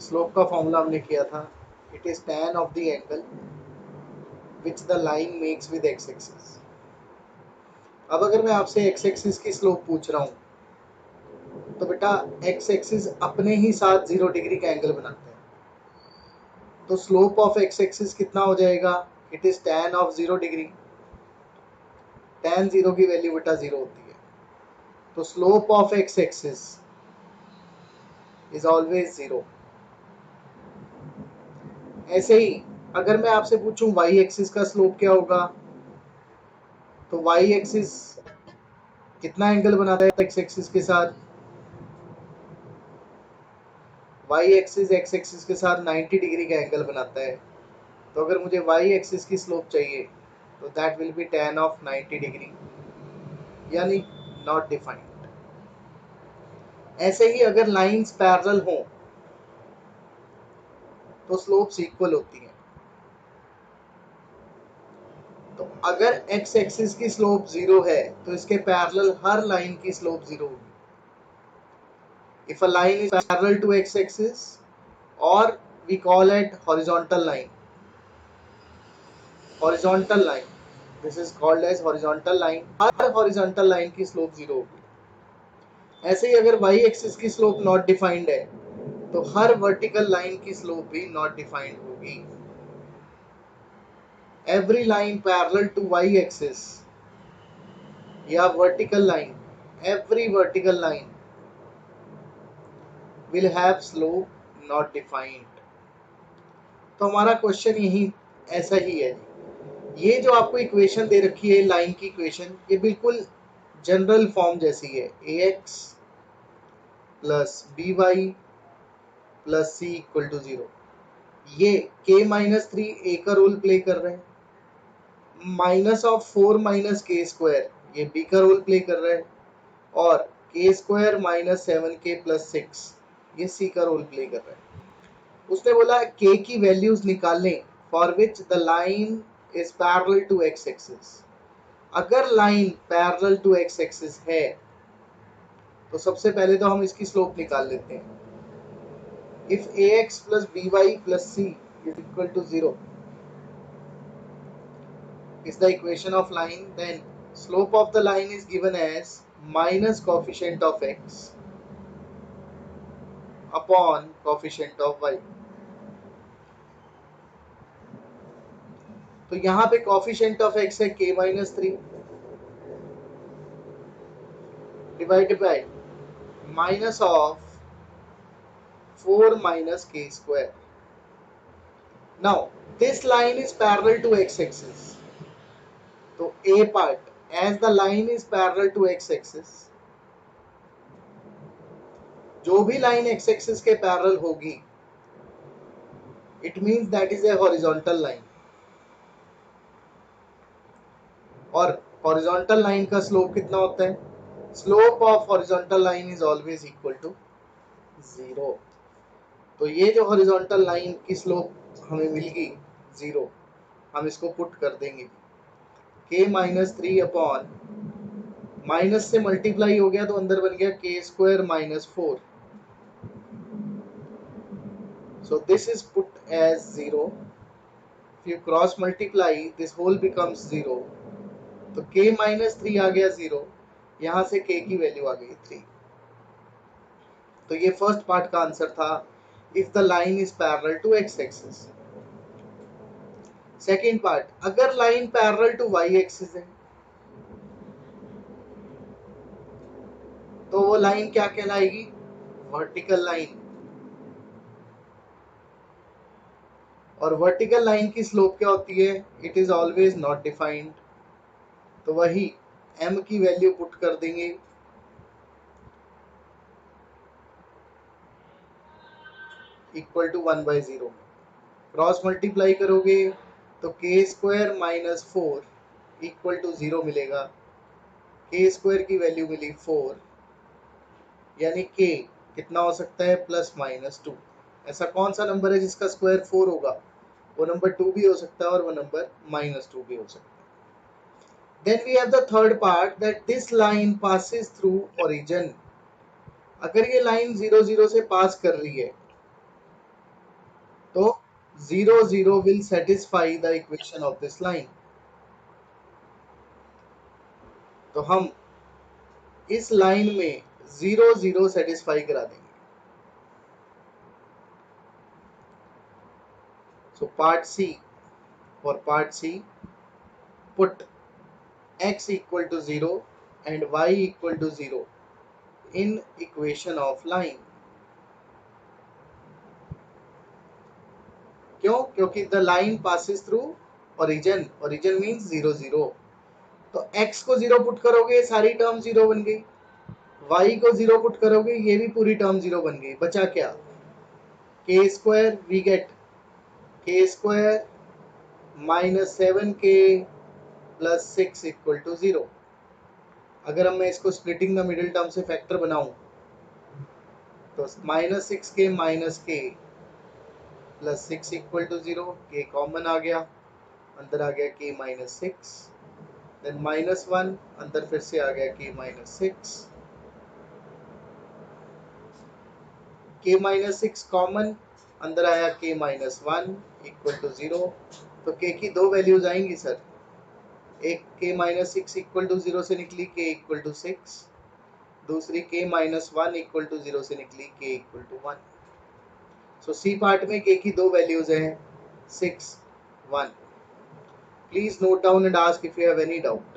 Slope का formula हमने किया था, it is tan of the angle which the line makes with x axis. अब अगर मैं आपसे एक्स एक्सिस की स्लोप पूछ रहा हूँ तो बेटा एक्स एक्सिस अपने ही साथ 0 डिग्री का एंगल बनाते हैं, तो स्लोप ऑफ एक्स एक्सिस कितना हो जाएगा, it is tan of 0 degree. tan 0 की वैल्यू बेटा 0 होती है, तो slope of x axis is always 0। ऐसे ही अगर मैं आपसे पूछूं वाई एक्सिस का स्लोप क्या होगा, तो वाई एक्सिस कितना एंगल बनाता है एक्स एक्सिस के साथ, वाई एक्सिस एक्स एक्सिस के साथ 90 डिग्री का एंगल बनाता है। तो अगर मुझे वाई एक्सिस की स्लोप चाहिए तो that will be tan of 90 degree, यानी नॉट डिफाइंड। ऐसे ही अगर लाइंस पैरेलल हो तो स्लोप्स इक्वल होती हैं। तो अगर एक्स एक्सिस की स्लोप 0 है तो इसके पैरेलल हर लाइन की स्लोप 0 होगी। If a line is parallel to x-axis, or we call it horizontal line, horizontal line, this is called as horizontal line, her horizontal line की slope 0 होगी। ऐसे ही अगर y axis की slope not defined है तो हर vertical line की slope भी not defined होगी। Every line parallel to y axis या vertical line, every vertical line will have slope not defined। तो हमारा क्वेश्चन यही ऐसा ही है। ये जो आपको इक्वेशन दे रखी है लाइन की इक्वेशन, ये बिल्कुल जनरल फॉर्म जैसी है, a x plus b y plus c equal to 0। ये k-3 ए का रोल प्ले कर रहे हैं, माइनस ऑफ 4 माइनस के स्क्वायर ये बी का रोल प्ले कर रहा है, और के स्क्वायर माइनस 7k प्लस 6 ये सी का रोल प्ले कर रहा है। उसने बोला के की वैल्यूज निकालें for which the line is parallel to x axis. अगर line parallel to x axis है तो सबसे पहले तो हम इसकी स्लोप निकाल लेते हैं। If a x plus b y plus c is equal to 0 is the equation of line, then slope of the line is given as minus coefficient of x upon coefficient of y। तो यहाँ पे coefficient of x है k-3 divided by minus of 4 minus k square। Now this line is parallel to x axis, तो a part as the line is parallel to x axis, जो भी line x axis के parallel होगी it means that is a horizontal line, और horizontal line का slope कितना होता है, slope of horizontal line is always equal to 0। तो ये जो horizontal line की स्लोप हमें मिल गई 0, हम इसको पुट कर देंगे k-3 अपॉन माइनस से मल्टीप्लाई हो गया तो अंदर बन गया के square minus 4, so this is put as 0। if you cross multiply this whole becomes 0, तो k-3 आ गया 0, यहां से k की वैल्यू आ गई 3। तो ये फर्स्ट पार्ट का आंसर था, if the line is parallel to x axis. Second part, अगर line parallel to y axis है तो वो लाइन क्या कहलाएगी, वर्टिकल लाइन। और वर्टिकल लाइन की स्लोप क्या होती है, it is always not defined. तो वही m की वैल्यू पुट कर देंगे, इक्वल टू 1/0। क्रॉस मल्टीप्लाई करोगे तो के स्क्वायर माइनस 4 इक्वल टू 0 मिलेगा। के स्क्वायर की वैल्यू मिली 4, यानी के कितना हो सकता है, +-2। ऐसा कौन सा नंबर है जिसका स्क्वायर 4 होगा, वो नंबर 2 भी हो सकता है और वो नंबर -2 भी हो सकता है। Then we have the third part that this line passes through origin। अगर ये लाइन 0 0 से पास कर रही है 0 0 will satisfy the equation of this line. तो हम इस लाइन में 0 0 सेटिस्फाई करा देंगे. So part C, for part C, put x equal to 0 and y equal to 0 in equation of line. क्यों? क्योंकि the line passes through origin. Origin means 0 0. तो x को 0 पुट करोगे सारी टर्म 0 बन गई, y को 0 पुट करोगे ये भी पूरी टर्म 0 बन गई. बचा क्या? k square. We get k square minus 7k plus 6 equal to 0. अगर हम मैं इसको स्प्लिटिंग द मिडिल टर्म से फैक्टर बनाऊं तो minus 6k minus k plus 6 equal to 0. k common आ गया, अंदर आ गया k माइनस 6, देन माइनस 1, अंदर फिर से आ गया k minus 6, k minus 6 common, अंदर आया k माइनस 1 इक्वल टू 0. तो k की दो वैल्यूज आएंगी सर, एक k माइनस 6 इक्वल टू 0 से निकली k इक्वल टू 6, दूसरी k माइनस 1 इक्वल टू 0 से निकली k equal to 1. So c part में k की दो वैल्यूज हैं 6 1. Please note down and ask if you have any doubt.